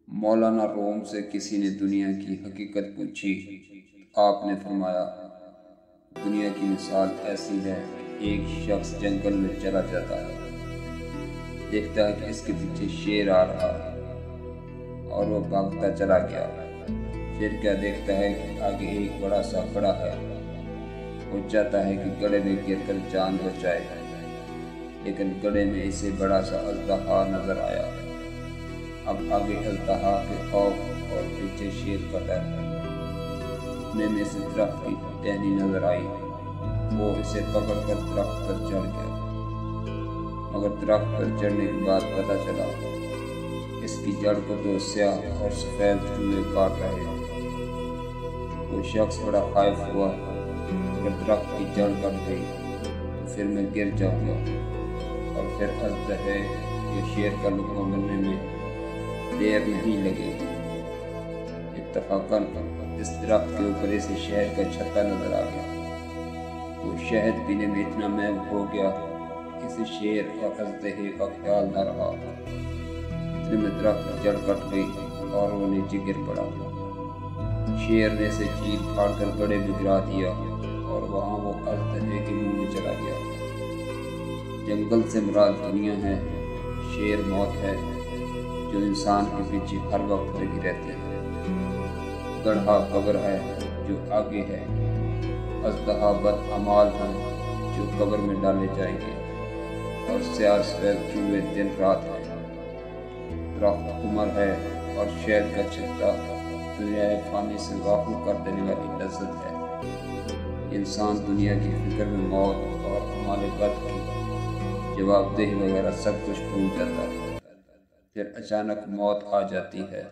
مولانا روم سے کسی نے دنیا کی حقیقت پوچھی، آپ نے فرمایا، دنیا کی مثال ایسی ہے کہ ایک شخص جنگل میں چلا جاتا ہے، دیکھتا ہے کہ اس کے پیچھے شیر آ رہا ہے اور وہ بھاگتا چلا گیا۔ پھر کیا دیکھتا ہے کہ آگے ایک بڑا سا گڑھا ہے۔ وہ چاہتا ہے کہ گڑھے میں گر کر جان بچائے، لیکن گڑھے میں اسے بڑا سا اژدہا نظر آیا۔ اب آگے اژدہا کے خوف اور پیچھے شیر کا ڈر۔ اتنے میں سے درخت کی ٹہنی نظر آئی۔ وہ اسے پکڑ کر درخت پر چڑھ گیا، مگر درخت پر چڑھنے کے بعد پتہ چلا اس کی جڑ کو دو سیاہ اور سفید چوہے کاٹ رہے ہیں۔ وہ شخص بڑا خائف ہوا، اگر درخت کی جڑ کٹ گئی تو پھر میں گر جاؤں گا اور پھر اژدہے یا شیر کا لقمہ بننے میں دیر نہیں لگے گی۔ اتفاقاً اس درخت کے اوپر اسے شہد کا چھتا نظر آ گیا۔ وہ شہد پینے میں اتنا محو ہو گیا کہ اسے شیر اور اژدہے کا خیال نہ رہا۔ اتنے میں درخت کی جڑ کٹ گئی اور وہ نیچے گر پڑا۔ شیر نے اسے چیر پھاڑ کر گڑھے میں گرا دیا اور وہاں وہ اژدہے کے منہ میں چلا گیا۔ جنگل سے مراد دنیا ہے، شیر موت ہے جو انسان کے پیچھے ہر وقت لگی رہتی ہے۔ گڑھا قبر ہے جو آگے ہے، اژدہا بد اعمال ہیں جو قبر میں ڈالے جائیں گے، اور سیاہ سفید چوہے دن رات ہیں۔ درخت عمر ہے اور شہد کا چھتا دنیا فانی سے غافل کر دینے والی لذت ہے۔ انسان دنیا کی فکر میں موت اور اعمال بد کی جواب دہی وغیرہ سب کچھ بھول جاتا ہے، پھر اچانک موت آ جاتی ہے۔